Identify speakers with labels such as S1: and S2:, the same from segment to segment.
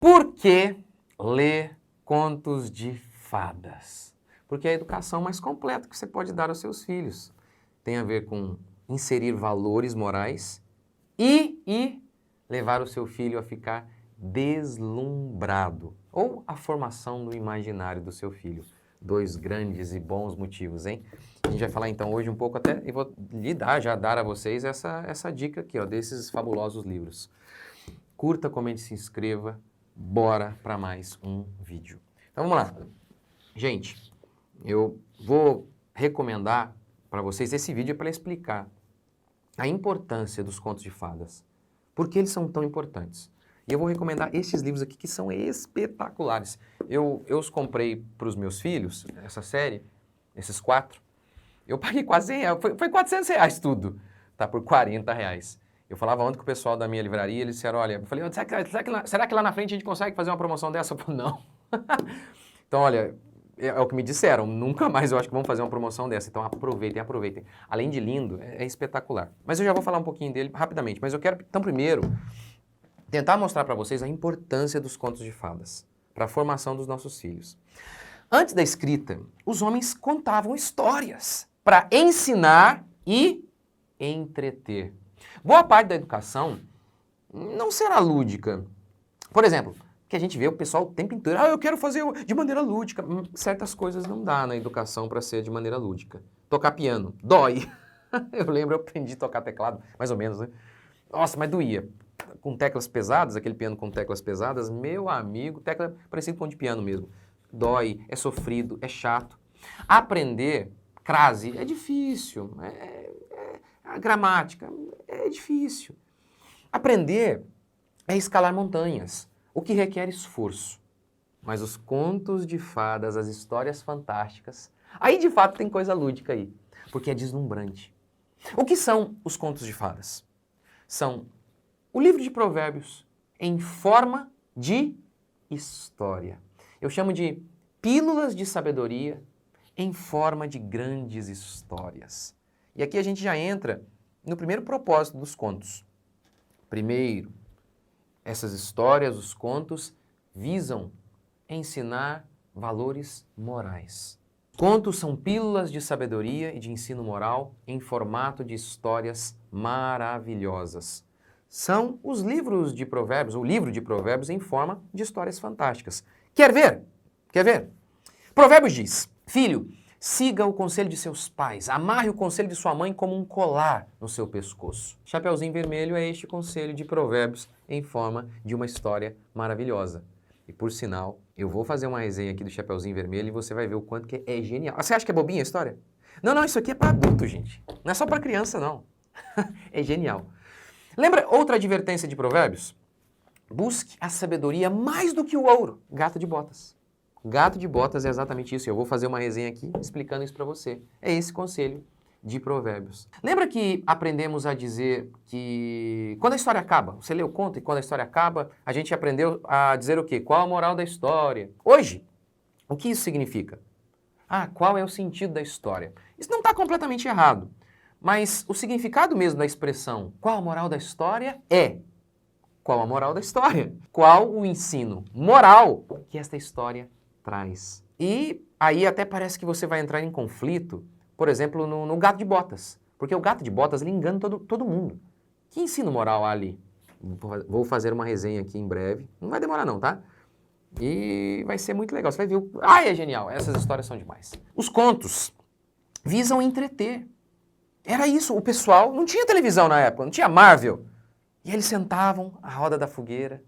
S1: Por que ler contos de fadas? Porque é a educação mais completa que você pode dar aos seus filhos. Tem a ver com inserir valores morais e levar o seu filho a ficar deslumbrado. Ou a formação do imaginário do seu filho. Dois grandes e bons motivos, hein? A gente vai falar então hoje um pouco até, e vou dar a vocês essa dica aqui, ó, desses fabulosos livros. Curta, comente, se inscreva. Bora para mais um vídeo. Então vamos lá. Gente, eu vou recomendar para vocês, esse vídeo é para explicar a importância dos contos de fadas. Por que eles são tão importantes? E eu vou recomendar esses livros aqui que são espetaculares. Eu os comprei para os meus filhos, essa série, esses 4. Eu paguei quase 100 reais, foi 400 reais tudo, tá? Por 40 reais. Eu falava ontem com o pessoal da minha livraria, eles disseram, olha, eu falei, será que lá na frente a gente consegue fazer uma promoção dessa? Eu falei, não. Então, olha, é o que me disseram, nunca mais eu acho que vamos fazer uma promoção dessa. Então, aproveitem, aproveitem. Além de lindo, é espetacular. Mas eu já vou falar um pouquinho dele rapidamente. Mas eu quero, então, primeiro, tentar mostrar para vocês a importância dos contos de fadas para a formação dos nossos filhos. Antes da escrita, os homens contavam histórias para ensinar e entreter. Boa parte da educação não será lúdica. Por exemplo, que a gente vê o pessoal o tempo inteiro, eu quero fazer de maneira lúdica. Certas coisas não dá na educação para ser de maneira lúdica. Tocar piano, dói. Eu lembro, eu aprendi a tocar teclado, mais ou menos, né? Nossa, mas doía. Com teclas pesadas, aquele piano com teclas pesadas, meu amigo, tecla parecido com de piano mesmo. Dói, é sofrido, é chato. Aprender crase é difícil, a gramática é difícil. Aprender é escalar montanhas, o que requer esforço. Mas os contos de fadas, as histórias fantásticas, aí de fato tem coisa lúdica aí, porque é deslumbrante. O que são os contos de fadas? São o livro de provérbios em forma de história. Eu chamo de pílulas de sabedoria em forma de grandes histórias. E aqui a gente já entra no primeiro propósito dos contos. Primeiro, essas histórias, os contos, visam ensinar valores morais. Contos são pílulas de sabedoria e de ensino moral em formato de histórias maravilhosas. São os livros de provérbios, o livro de provérbios em forma de histórias fantásticas. Quer ver? Quer ver? Provérbios diz, filho, siga o conselho de seus pais, amarre o conselho de sua mãe como um colar no seu pescoço. Chapeuzinho Vermelho é este conselho de provérbios em forma de uma história maravilhosa. E por sinal, eu vou fazer uma resenha aqui do Chapeuzinho Vermelho e você vai ver o quanto que é genial. Você acha que é bobinha a história? Não, não, isso aqui é para adulto, gente. Não é só para criança, não. É genial. Lembra outra advertência de provérbios? Busque a sabedoria mais do que o ouro. Gato de botas. Gato de botas é exatamente isso. Eu vou fazer uma resenha aqui explicando isso para você. É esse conselho de provérbios. Lembra que aprendemos a dizer que quando a história acaba, você lê o conto e quando a história acaba, a gente aprendeu a dizer o quê? Qual a moral da história? Hoje, o que isso significa? Qual é o sentido da história? Isso não está completamente errado, mas o significado mesmo da expressão qual a moral da história é qual a moral da história? Qual o ensino moral que esta história traz? E aí até parece que você vai entrar em conflito, por exemplo, no gato de botas. Porque o gato de botas, ele engana todo mundo. Que ensino moral há ali? Vou fazer uma resenha aqui em breve. Não vai demorar não, tá? E vai ser muito legal. Você vai ver. É genial. Essas histórias são demais. Os contos visam entreter. Era isso. O pessoal não tinha televisão na época, não tinha Marvel. E eles sentavam à roda da fogueira,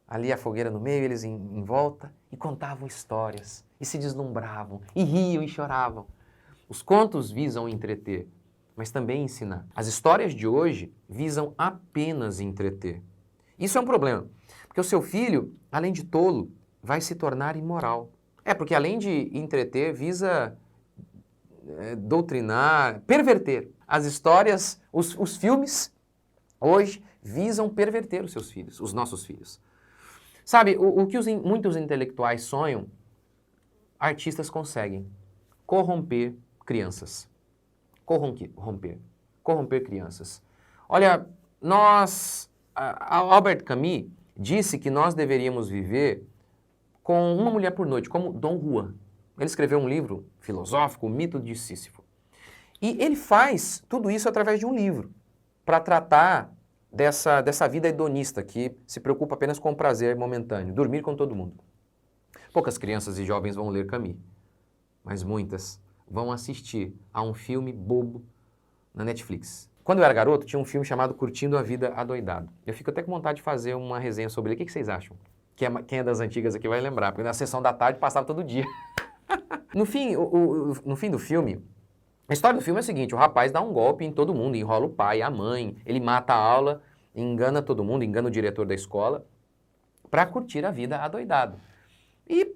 S1: ali a fogueira no meio, eles em volta, e contavam histórias, e se deslumbravam, e riam e choravam. Os contos visam entreter, mas também ensinar. As histórias de hoje visam apenas entreter. Isso é um problema, porque o seu filho, além de tolo, vai se tornar imoral. Porque além de entreter, visa doutrinar, perverter. As histórias, os filmes, hoje, visam perverter os seus filhos, os nossos filhos. Sabe, o que muitos intelectuais sonham, artistas conseguem. Corromper crianças. Corromper crianças. Olha, Albert Camus disse que nós deveríamos viver com uma mulher por noite, como Dom Juan. Ele escreveu um livro filosófico, O Mito de Sísifo. E ele faz tudo isso através de um livro, para tratar dessa vida hedonista que se preocupa apenas com o prazer momentâneo, dormir com todo mundo. Poucas crianças e jovens vão ler Camus, mas muitas vão assistir a um filme bobo na Netflix. Quando eu era garoto, tinha um filme chamado Curtindo a Vida Adoidado. Eu fico até com vontade de fazer uma resenha sobre ele. O que vocês acham? Quem é das antigas aqui vai lembrar, porque na sessão da tarde passava todo dia. No fim do filme, a história do filme é a seguinte: o rapaz dá um golpe em todo mundo, enrola o pai, a mãe, ele mata a aula, engana todo mundo, engana o diretor da escola, para curtir a vida adoidado. E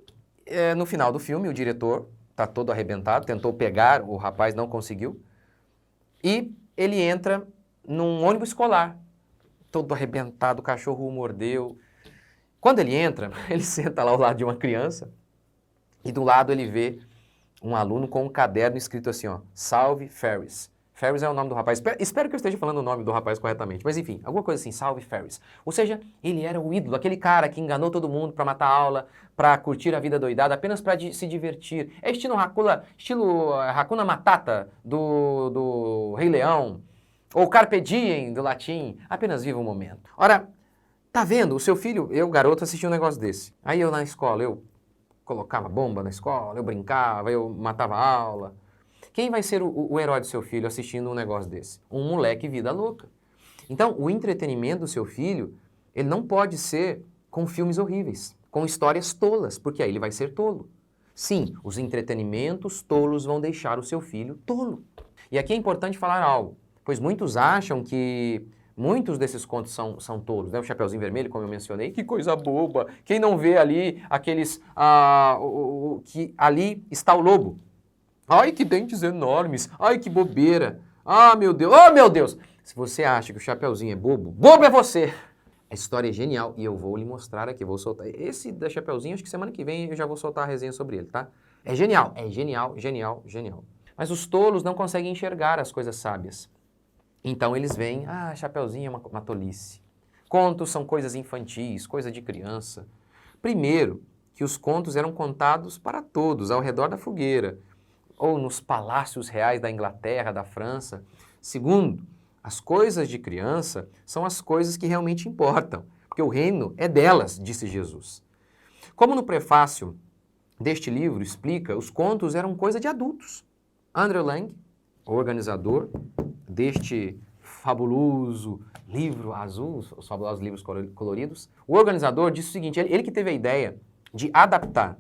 S1: no final do filme, o diretor está todo arrebentado, tentou pegar o rapaz, não conseguiu, e ele entra num ônibus escolar, todo arrebentado, o cachorro o mordeu. Quando ele entra, ele senta lá ao lado de uma criança, e do lado ele vê um aluno com um caderno escrito assim, ó, Salve Ferris. Ferris é o nome do rapaz. Espero que eu esteja falando o nome do rapaz corretamente, mas enfim, alguma coisa assim, Salve Ferris. Ou seja, ele era o ídolo, aquele cara que enganou todo mundo para matar a aula, para curtir a vida doidada, apenas para se divertir. É estilo Hakuna Matata do Rei Leão, ou Carpe Diem do latim, apenas viva o momento. Ora, tá vendo? O seu filho, eu, garoto, assisti um negócio desse. Aí eu na escola, eu colocava bomba na escola, eu brincava, eu matava a aula. Quem vai ser o herói do seu filho assistindo um negócio desse? Um moleque vida louca. Então, o entretenimento do seu filho, ele não pode ser com filmes horríveis, com histórias tolas, porque aí ele vai ser tolo. Sim, os entretenimentos tolos vão deixar o seu filho tolo. E aqui é importante falar algo, pois muitos acham que muitos desses contos são tolos, né? O Chapeuzinho Vermelho, como eu mencionei, que coisa boba. Quem não vê ali aqueles... que ali está o lobo. Ai, que dentes enormes. Ai, que bobeira. Ah, meu Deus. Oh, meu Deus. Se você acha que o Chapeuzinho é bobo, bobo é você. A história é genial e eu vou lhe mostrar aqui. Vou soltar. Esse da Chapeuzinho, acho que semana que vem eu já vou soltar a resenha sobre ele, tá? É genial. É genial, genial, genial. Mas os tolos não conseguem enxergar as coisas sábias. Então eles veem, Chapeuzinho é uma tolice. Contos são coisas infantis, coisa de criança. Primeiro, que os contos eram contados para todos, ao redor da fogueira, ou nos palácios reais da Inglaterra, da França. Segundo, as coisas de criança são as coisas que realmente importam, porque o reino é delas, disse Jesus. Como no prefácio deste livro explica, os contos eram coisa de adultos. Andrew Lang, o organizador deste fabuloso livro azul, os fabulosos livros coloridos, o organizador disse o seguinte, ele que teve a ideia de adaptar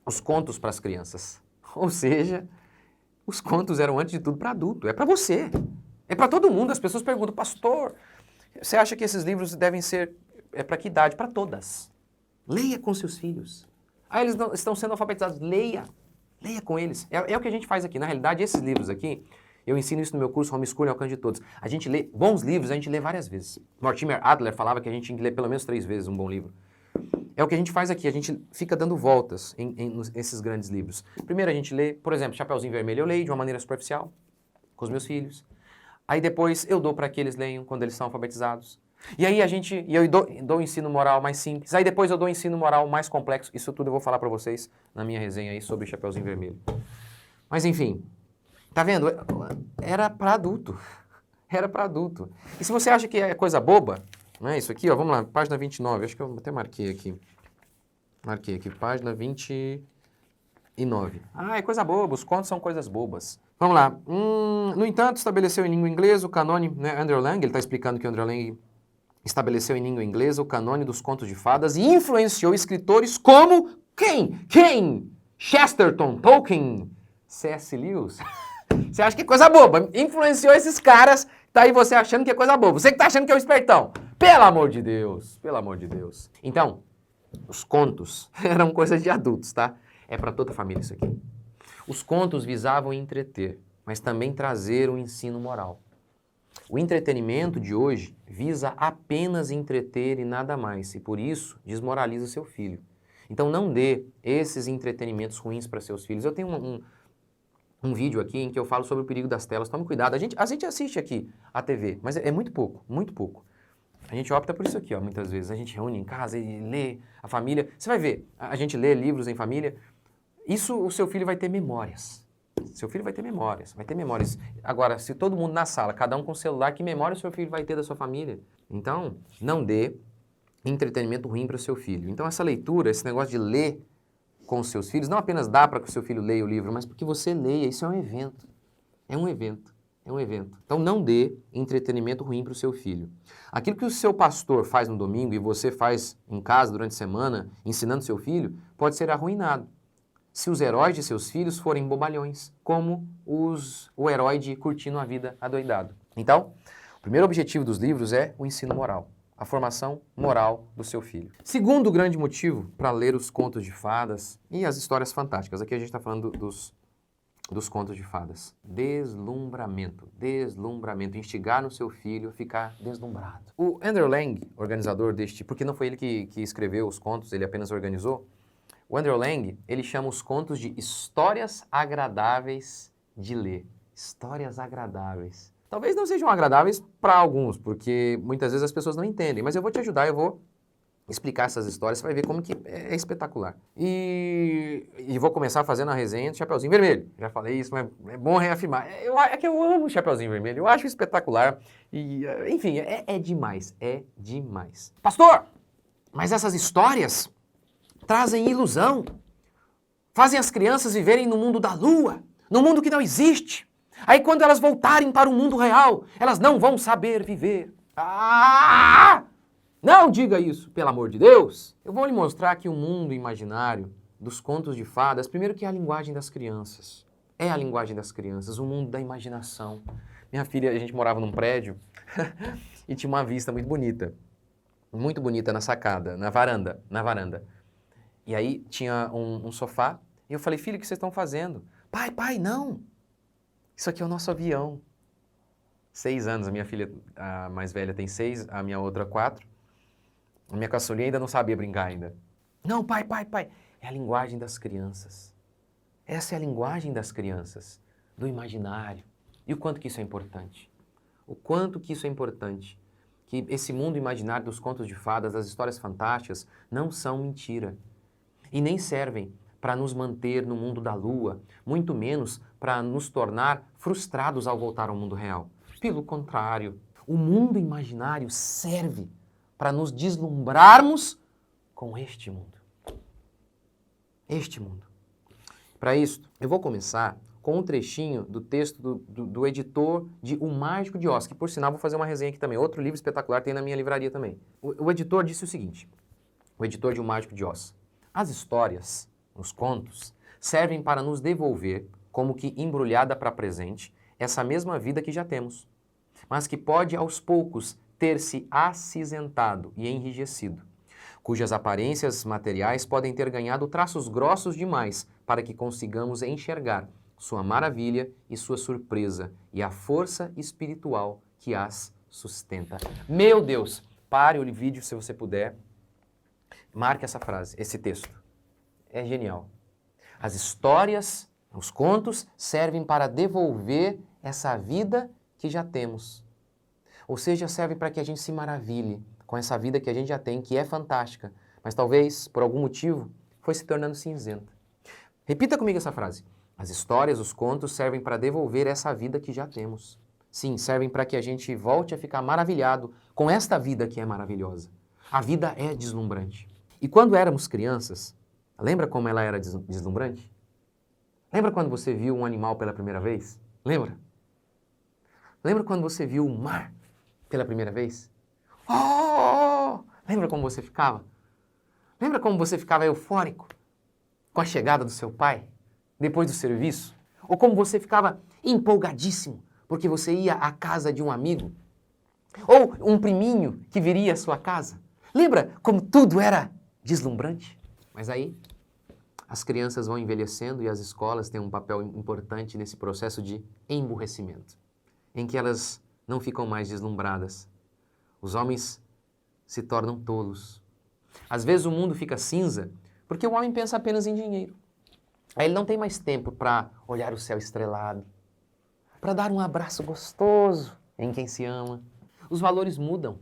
S1: os contos para as crianças. Ou seja, os contos eram antes de tudo para adulto, é para você, é para todo mundo. As pessoas perguntam, pastor, você acha que esses livros devem ser, para que idade? Para todas. Leia com seus filhos. Eles não, estão sendo alfabetizados, leia com eles. É o que a gente faz aqui, na realidade esses livros aqui, eu ensino isso no meu curso Homeschooling ao Alcance de Todos. A gente lê bons livros, a gente lê várias vezes. Mortimer Adler falava que a gente tinha que ler pelo menos 3 vezes um bom livro. É o que a gente faz aqui, a gente fica dando voltas nesses grandes livros. Primeiro a gente lê, por exemplo, Chapeuzinho Vermelho, eu leio de uma maneira superficial, com os meus filhos. Aí depois eu dou para que eles leiam quando eles são alfabetizados. E aí eu dou ensino moral mais simples. Aí depois eu dou ensino moral mais complexo. Isso tudo eu vou falar para vocês na minha resenha aí sobre Chapeuzinho Vermelho. Mas enfim, tá vendo? Era para adulto. Era para adulto. E se você acha que é coisa boba, não é isso aqui, ó, vamos lá, página 29, acho que eu até marquei aqui. Marquei aqui, página 29. É coisa boba, os contos são coisas bobas. Vamos lá. No entanto, estabeleceu em língua inglesa o canone, né, Andrew Lang, ele está explicando que Andrew Lang estabeleceu em língua inglesa o canone dos contos de fadas e influenciou escritores como quem? Chesterton, Tolkien, C.S. Lewis. Você acha que é coisa boba? Influenciou esses caras, tá aí você achando que é coisa boba. Você que tá achando que é o espertão. Pelo amor de Deus, pelo amor de Deus. Então, os contos eram coisas de adultos, tá? É para toda a família isso aqui. Os contos visavam entreter, mas também trazer um ensino moral. O entretenimento de hoje visa apenas entreter e nada mais, e por isso desmoraliza seu filho. Então não dê esses entretenimentos ruins para seus filhos. Eu tenho um vídeo aqui em que eu falo sobre o perigo das telas. Tome cuidado. A gente assiste aqui a TV, mas é muito pouco, muito pouco. A gente opta por isso aqui, ó, muitas vezes. A gente reúne em casa e lê, a família. Você vai ver, a gente lê livros em família, isso o seu filho vai ter memórias. Seu filho vai ter memórias, vai ter memórias. Agora, se todo mundo na sala, cada um com celular, que memória o seu filho vai ter da sua família? Então, não dê entretenimento ruim para o seu filho. Então, essa leitura, esse negócio de ler com os seus filhos, não apenas dá para que o seu filho leia o livro, mas porque você leia. Isso é um evento. É um evento. É um evento. Então, não dê entretenimento ruim para o seu filho. Aquilo que o seu pastor faz no domingo e você faz em casa durante a semana, ensinando seu filho, pode ser arruinado se os heróis de seus filhos forem bobalhões, como o herói de Curtindo a Vida Adoidado. Então, o primeiro objetivo dos livros é o ensino moral, a formação moral do seu filho. Segundo grande motivo para ler os contos de fadas e as histórias fantásticas, aqui a gente está falando dos contos de fadas. Deslumbramento, instigar no seu filho a ficar deslumbrado. O Andrew Lang, organizador deste, porque não foi ele que escreveu os contos, ele apenas organizou, o Andrew Lang, ele chama os contos de histórias agradáveis de ler. Histórias agradáveis. Talvez não sejam agradáveis para alguns, porque muitas vezes as pessoas não entendem, mas eu vou te ajudar, eu vou explicar essas histórias, você vai ver como que é espetacular. E vou começar fazendo a resenha do Chapeuzinho Vermelho. Já falei isso, mas é bom reafirmar. É que eu amo o Chapeuzinho Vermelho, eu acho espetacular. E, enfim, é demais, é demais. Pastor, mas essas histórias trazem ilusão, fazem as crianças viverem no mundo da lua, no mundo que não existe. Aí quando elas voltarem para o mundo real, elas não vão saber viver. Ah! Não diga isso, pelo amor de Deus. Eu vou lhe mostrar que o mundo imaginário dos contos de fadas, primeiro que é a linguagem das crianças. É a linguagem das crianças, o mundo da imaginação. Minha filha, a gente morava num prédio e tinha uma vista muito bonita na sacada, na varanda. E aí tinha um sofá, e eu falei, filho, o que vocês estão fazendo? Pai, não! Isso aqui é o nosso avião. 6 anos, a minha filha, a mais velha, tem 6, a minha outra 4. A minha caçulinha ainda não sabia brincar ainda. Não, pai, é a linguagem das crianças. Essa é a linguagem das crianças, do imaginário. E o quanto que isso é importante? O quanto que isso é importante. Que esse mundo imaginário dos contos de fadas, das histórias fantásticas, não são mentira. E nem servem para nos manter no mundo da lua, muito menos para nos tornar frustrados ao voltar ao mundo real. Pelo contrário, o mundo imaginário serve para nos deslumbrarmos com este mundo. Este mundo. Para isso, eu vou começar com um trechinho do texto do editor de O Mágico de Oz, que por sinal vou fazer uma resenha aqui também. Outro livro espetacular tem na minha livraria também. O editor disse o seguinte, o editor de O Mágico de Oz. As histórias, os contos, servem para nos devolver, como que embrulhada para presente, essa mesma vida que já temos, mas que pode aos poucos ter se acinzentado e enrijecido, cujas aparências materiais podem ter ganhado traços grossos demais para que consigamos enxergar sua maravilha e sua surpresa e a força espiritual que as sustenta. Meu Deus! Pare o vídeo se você puder. Marque essa frase, esse texto. É genial. As histórias, os contos, servem para devolver essa vida que já temos. Ou seja, servem para que a gente se maravilhe com essa vida que a gente já tem, que é fantástica, mas talvez, por algum motivo, foi se tornando cinzenta. Repita comigo essa frase. As histórias, os contos, servem para devolver essa vida que já temos. Sim, servem para que a gente volte a ficar maravilhado com esta vida que é maravilhosa. A vida é deslumbrante. E quando éramos crianças, lembra como ela era deslumbrante? Lembra quando você viu um animal pela primeira vez? Lembra? Lembra quando você viu o mar pela primeira vez? Oh! Lembra como você ficava? Lembra como você ficava eufórico com a chegada do seu pai, depois do serviço? Ou como você ficava empolgadíssimo porque você ia à casa de um amigo? Ou um priminho que viria à sua casa? Lembra como tudo era deslumbrante? Mas aí, as crianças vão envelhecendo e as escolas têm um papel importante nesse processo de emburrecimento, em que elas não ficam mais deslumbradas. Os homens se tornam tolos. Às vezes o mundo fica cinza porque o homem pensa apenas em dinheiro. Aí ele não tem mais tempo para olhar o céu estrelado, para dar um abraço gostoso em quem se ama. Os valores mudam.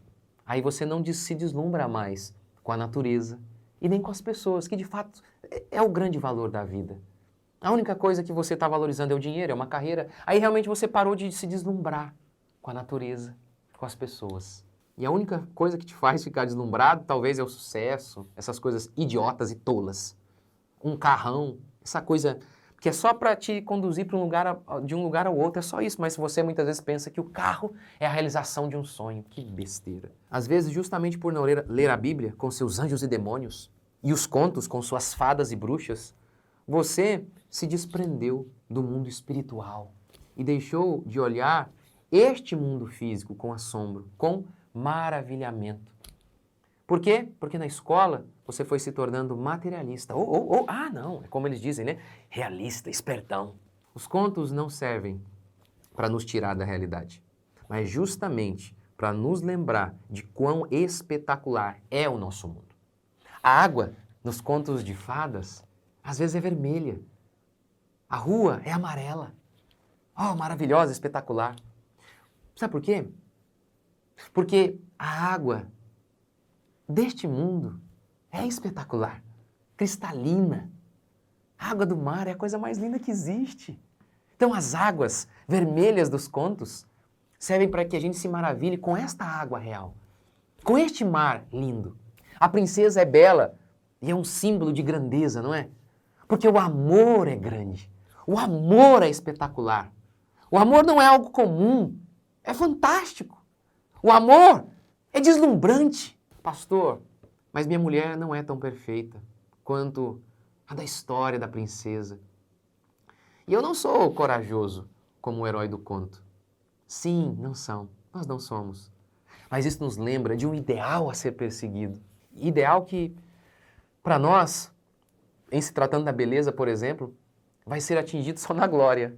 S1: aí você não se deslumbra mais com a natureza e nem com as pessoas, que de fato é o grande valor da vida. A única coisa que você está valorizando é o dinheiro, é uma carreira. Aí realmente você parou de se deslumbrar com a natureza, com as pessoas. E a única coisa que te faz ficar deslumbrado talvez é o sucesso, essas coisas idiotas e tolas. Um carrão, essa coisa que é só para te conduzir para de um lugar ao outro, é só isso. Mas você muitas vezes pensa que o carro é a realização de um sonho. Que besteira. Às vezes, justamente por não ler a Bíblia com seus anjos e demônios, e os contos com suas fadas e bruxas, você se desprendeu do mundo espiritual e deixou de olhar este mundo físico com assombro, com maravilhamento. Por quê? Porque na escola você foi se tornando materialista. Não, é como eles dizem, né? Realista, espertão. Os contos não servem para nos tirar da realidade, mas justamente para nos lembrar de quão espetacular é o nosso mundo. A água nos contos de fadas às vezes é vermelha. A rua é amarela. Oh, maravilhosa, espetacular. Sabe por quê? Porque a água deste mundo é espetacular, cristalina. A água do mar é a coisa mais linda que existe. Então as águas vermelhas dos contos servem para que a gente se maravilhe com esta água real, com este mar lindo. A princesa é bela e é um símbolo de grandeza, não é? Porque o amor é grande, o amor é espetacular. O amor não é algo comum, é fantástico. O amor é deslumbrante. Pastor, mas minha mulher não é tão perfeita quanto a da história da princesa. E eu não sou corajoso como o herói do conto. Sim, não são. Nós não somos. Mas isso nos lembra de um ideal a ser perseguido. Ideal que, para nós, em se tratando da beleza, por exemplo, vai ser atingido só na glória,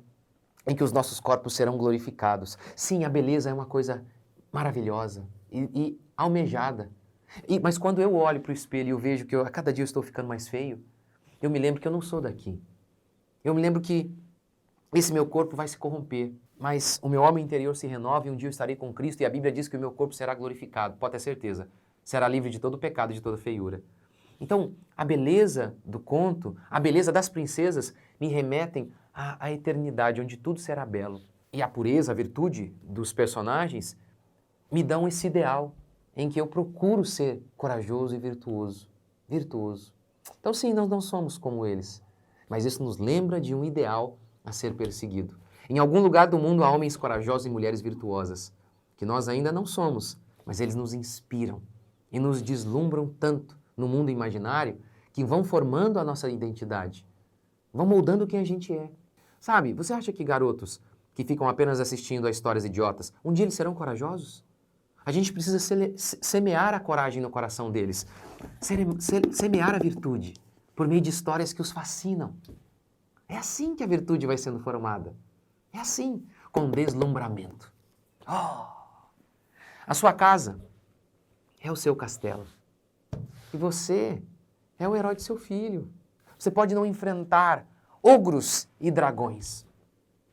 S1: em que os nossos corpos serão glorificados. Sim, a beleza é uma coisa maravilhosa e almejada. Mas quando eu olho para o espelho e eu vejo que a cada dia eu estou ficando mais feio, eu me lembro que eu não sou daqui. Eu me lembro que esse meu corpo vai se corromper, mas o meu homem interior se renova e um dia eu estarei com Cristo e a Bíblia diz que o meu corpo será glorificado, pode ter certeza. Será livre de todo pecado e de toda feiura. Então, a beleza do conto, a beleza das princesas me remetem à eternidade, onde tudo será belo. E a pureza, a virtude dos personagens me dão esse ideal em que eu procuro ser corajoso e virtuoso. Virtuoso. Então sim, nós não somos como eles, mas isso nos lembra de um ideal a ser perseguido. Em algum lugar do mundo há homens corajosos e mulheres virtuosas, que nós ainda não somos, mas eles nos inspiram e nos deslumbram tanto no mundo imaginário que vão formando a nossa identidade, vão moldando quem a gente é. Sabe, você acha que garotos que ficam apenas assistindo a histórias idiotas, um dia eles serão corajosos? A gente precisa semear a coragem no coração deles, semear a virtude por meio de histórias que os fascinam. É assim que a virtude vai sendo formada. É assim, com deslumbramento. Oh! A sua casa é o seu castelo. E você é o herói de seu filho. Você pode não enfrentar ogros e dragões,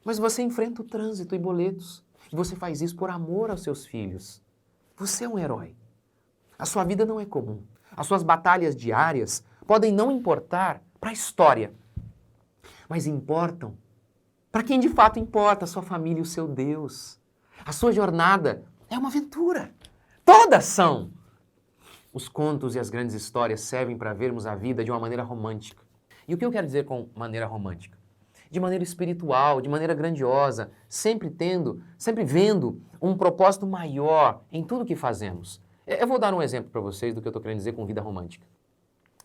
S1: mas você enfrenta o trânsito e boletos. E você faz isso por amor aos seus filhos. Você é um herói. A sua vida não é comum. As suas batalhas diárias podem não importar para a história, mas importam para quem de fato importa, a sua família e o seu Deus. A sua jornada é uma aventura. Todas são. Os contos e as grandes histórias servem para vermos a vida de uma maneira romântica. E o que eu quero dizer com maneira romântica? De maneira espiritual, de maneira grandiosa, sempre vendo um propósito maior em tudo que fazemos. Eu vou dar um exemplo para vocês do que eu estou querendo dizer com vida romântica.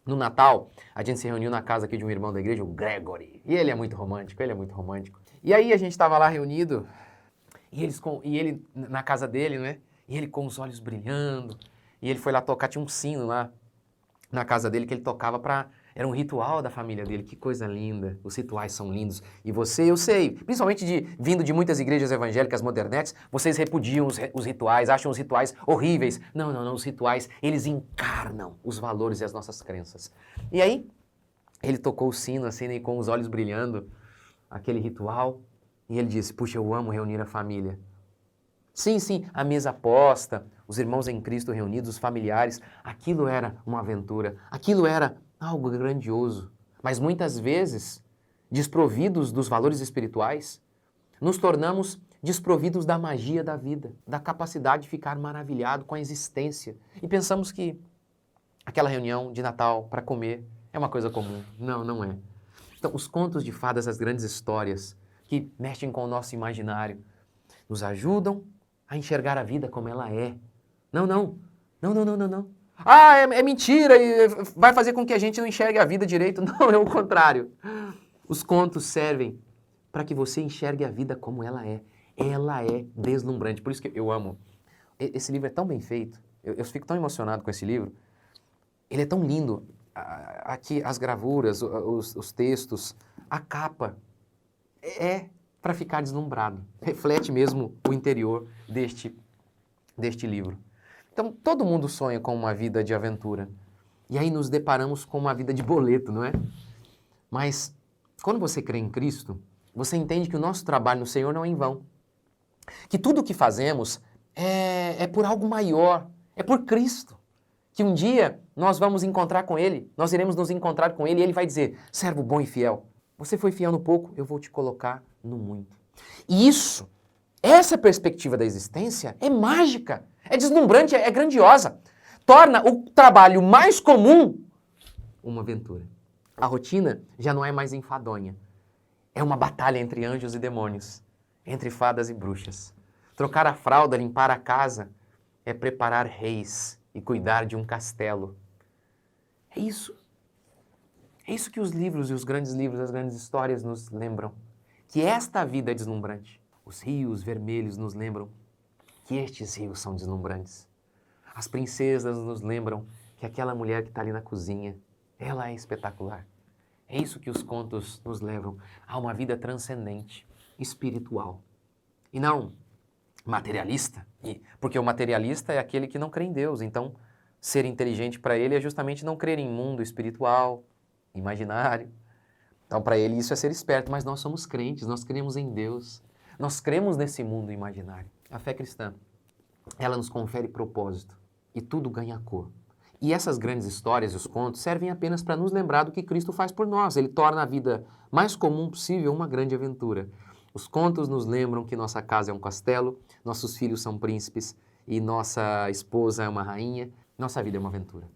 S1: No Natal, a gente se reuniu na casa aqui de um irmão da igreja, o Gregory. E ele é muito romântico, ele é muito romântico. E aí a gente estava lá reunido, e ele na casa dele, né? E ele com os olhos brilhando. E ele foi lá tocar, tinha um sino lá na casa dele que ele tocava para... Era um ritual da família dele, que coisa linda. Os rituais são lindos. E você, eu sei, principalmente vindo de muitas igrejas evangélicas modernetes, vocês repudiam os rituais, acham os rituais horríveis. Não, os rituais, eles encarnam os valores e as nossas crenças. E aí, ele tocou o sino assim, né, com os olhos brilhando, aquele ritual, e ele disse, puxa, eu amo reunir a família. Sim, sim, a mesa posta, os irmãos em Cristo reunidos, os familiares, aquilo era uma aventura, aquilo era algo grandioso. Mas muitas vezes, desprovidos dos valores espirituais, nos tornamos desprovidos da magia da vida, da capacidade de ficar maravilhado com a existência. E pensamos que aquela reunião de Natal para comer é uma coisa comum. Não, não é. Então, os contos de fadas, as grandes histórias que mexem com o nosso imaginário, nos ajudam a enxergar a vida como ela é. Não, não. Não, não, não, não, não. Ah, é mentira e vai fazer com que a gente não enxergue a vida direito. Não, é o contrário. Os contos servem para que você enxergue a vida como ela é. Ela é deslumbrante. Por isso que eu amo. Esse livro é tão bem feito. Eu fico tão emocionado com esse livro. Ele é tão lindo. Aqui as gravuras, os textos, a capa. É para ficar deslumbrado. Reflete mesmo o interior deste livro. Então, todo mundo sonha com uma vida de aventura. E aí nos deparamos com uma vida de boleto, não é? Mas, quando você crê em Cristo, você entende que o nosso trabalho no Senhor não é em vão. Que tudo o que fazemos é por algo maior, é por Cristo. Que um dia nós vamos encontrar com Ele, nós iremos nos encontrar com Ele e Ele vai dizer, servo bom e fiel, você foi fiel no pouco, eu vou te colocar no muito. E essa perspectiva da existência é mágica, é deslumbrante, é grandiosa. Torna o trabalho mais comum uma aventura. A rotina já não é mais enfadonha. É uma batalha entre anjos e demônios, entre fadas e bruxas. Trocar a fralda, limpar a casa, é preparar reis e cuidar de um castelo. É isso. É isso que os livros e os grandes livros, as grandes histórias nos lembram. Que esta vida é deslumbrante. Os rios vermelhos nos lembram que estes rios são deslumbrantes. As princesas nos lembram que aquela mulher que está ali na cozinha, ela é espetacular. É isso que os contos nos levam a uma vida transcendente, espiritual. E não materialista, porque o materialista é aquele que não crê em Deus. Então, ser inteligente para ele é justamente não crer em mundo espiritual, imaginário. Então, para ele isso é ser esperto, mas nós somos crentes, nós cremos em Deus. Nós cremos nesse mundo imaginário. A fé cristã, ela nos confere propósito e tudo ganha cor. E essas grandes histórias e os contos servem apenas para nos lembrar do que Cristo faz por nós. Ele torna a vida mais comum possível uma grande aventura. Os contos nos lembram que nossa casa é um castelo, nossos filhos são príncipes e nossa esposa é uma rainha. Nossa vida é uma aventura,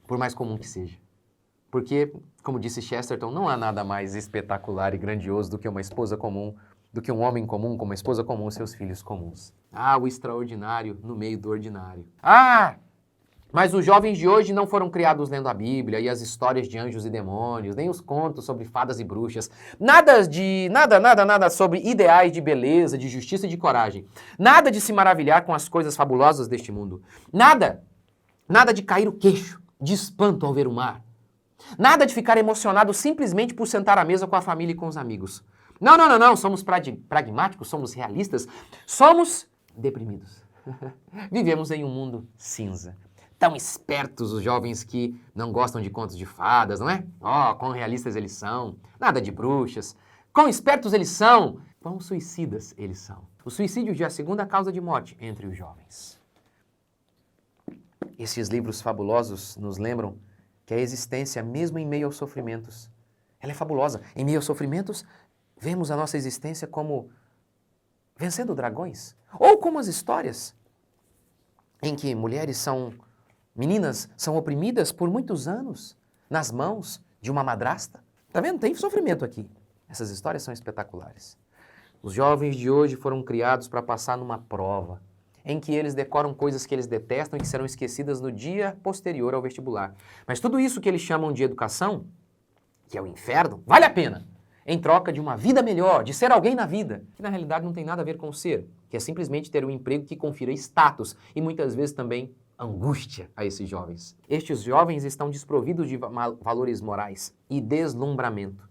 S1: por mais comum que seja. Porque, como disse Chesterton, não há nada mais espetacular e grandioso do que uma esposa comum, do que um homem comum com uma esposa comum e seus filhos comuns. Ah, o extraordinário no meio do ordinário. Ah, mas os jovens de hoje não foram criados lendo a Bíblia e as histórias de anjos e demônios, nem os contos sobre fadas e bruxas. Nada sobre ideais de beleza, de justiça e de coragem. Nada de se maravilhar com as coisas fabulosas deste mundo. Nada de cair o queixo, de espanto ao ver o mar. Nada de ficar emocionado simplesmente por sentar à mesa com a família e com os amigos. Não. Somos pragmáticos, somos realistas, somos deprimidos. Vivemos em um mundo cinza. Tão espertos os jovens que não gostam de contos de fadas, não é? Quão realistas eles são. Nada de bruxas. Quão espertos eles são. Quão suicidas eles são. O suicídio já é a segunda causa de morte entre os jovens. Esses livros fabulosos nos lembram que a existência, mesmo em meio aos sofrimentos, ela é fabulosa. Em meio aos sofrimentos, vemos a nossa existência como vencendo dragões. Ou como as histórias em que meninas são oprimidas por muitos anos nas mãos de uma madrasta. Tá vendo? Tem sofrimento aqui. Essas histórias são espetaculares. Os jovens de hoje foram criados para passar numa prova em que eles decoram coisas que eles detestam e que serão esquecidas no dia posterior ao vestibular. Mas tudo isso que eles chamam de educação, que é o inferno, vale a pena, em troca de uma vida melhor, de ser alguém na vida, que na realidade não tem nada a ver com ser, que é simplesmente ter um emprego que confira status e muitas vezes também angústia a esses jovens. Estes jovens estão desprovidos de valores morais e deslumbramento.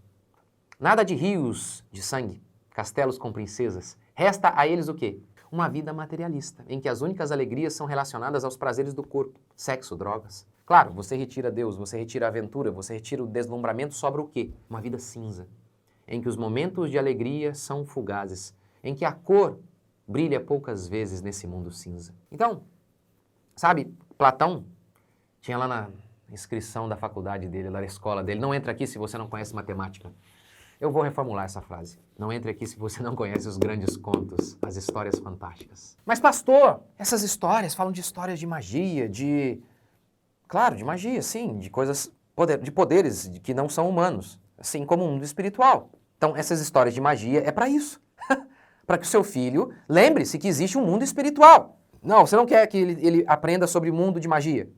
S1: Nada de rios de sangue, castelos com princesas. Resta a eles o quê? Uma vida materialista, em que as únicas alegrias são relacionadas aos prazeres do corpo, sexo, drogas. Claro, você retira Deus, você retira a aventura, você retira o deslumbramento, sobra o quê? Uma vida cinza, em que os momentos de alegria são fugazes, em que a cor brilha poucas vezes nesse mundo cinza. Então, sabe, Platão tinha lá na inscrição da faculdade dele, lá na escola dele, não entra aqui se você não conhece matemática. Eu vou reformular essa frase. Não entre aqui se você não conhece os grandes contos, as histórias fantásticas. Mas pastor, essas histórias falam de histórias de magia, claro, de magia, sim, de coisas, de poderes que não são humanos, assim como o mundo espiritual. Então, essas histórias de magia é para isso. Para que o seu filho lembre-se que existe um mundo espiritual. Não, você não quer que ele aprenda sobre o mundo de magia.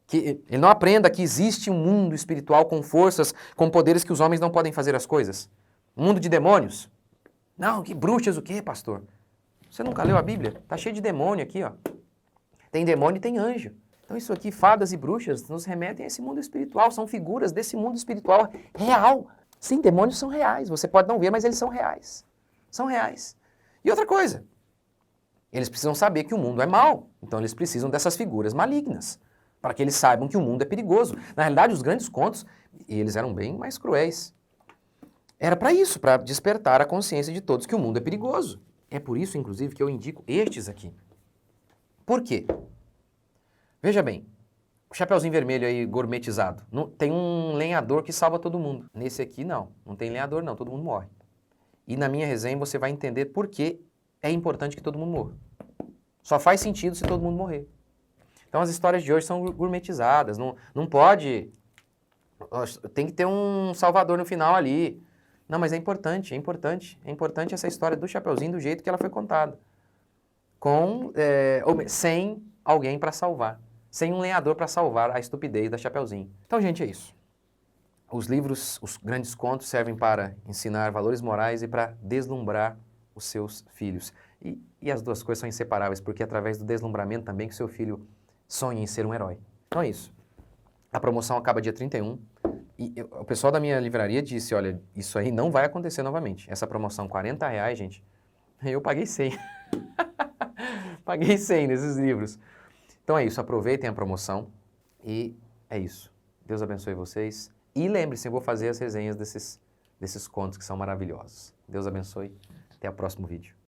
S1: Que ele não aprenda que existe um mundo espiritual com forças, com poderes que os homens não podem fazer as coisas. Um mundo de demônios. Não, que bruxas o quê, pastor? Você nunca leu a Bíblia? Tá cheio de demônio aqui, ó. Tem demônio e tem anjo. Então isso aqui, fadas e bruxas, nos remetem a esse mundo espiritual. São figuras desse mundo espiritual real. Sim, demônios são reais. Você pode não ver, mas eles são reais. São reais. E outra coisa, eles precisam saber que o mundo é mau. Então eles precisam dessas figuras malignas, para que eles saibam que o mundo é perigoso. Na realidade, os grandes contos, eles eram bem mais cruéis. Era para isso, para despertar a consciência de todos que o mundo é perigoso. É por isso, inclusive, que eu indico estes aqui. Por quê? Veja bem, o Chapeuzinho Vermelho aí, gourmetizado, tem um lenhador que salva todo mundo. Nesse aqui, não tem lenhador não, todo mundo morre. E na minha resenha você vai entender por que é importante que todo mundo morra. Só faz sentido se todo mundo morrer. Então as histórias de hoje são gourmetizadas, não pode... Tem que ter um salvador no final ali. Não, mas é importante essa história do Chapeuzinho do jeito que ela foi contada. Sem alguém para salvar. Sem um lenhador para salvar a estupidez da Chapeuzinho. Então, gente, é isso. Os livros, os grandes contos servem para ensinar valores morais e para deslumbrar os seus filhos. E as duas coisas são inseparáveis, porque é através do deslumbramento também que seu filho sonha em ser um herói. Então é isso. A promoção acaba dia 31. E o pessoal da minha livraria disse, olha, isso aí não vai acontecer novamente. Essa promoção, R$40, gente, eu paguei 100. Paguei 100 nesses livros. Então é isso, aproveitem a promoção e é isso. Deus abençoe vocês. E lembre-se, eu vou fazer as resenhas desses contos que são maravilhosos. Deus abençoe. Até o próximo vídeo.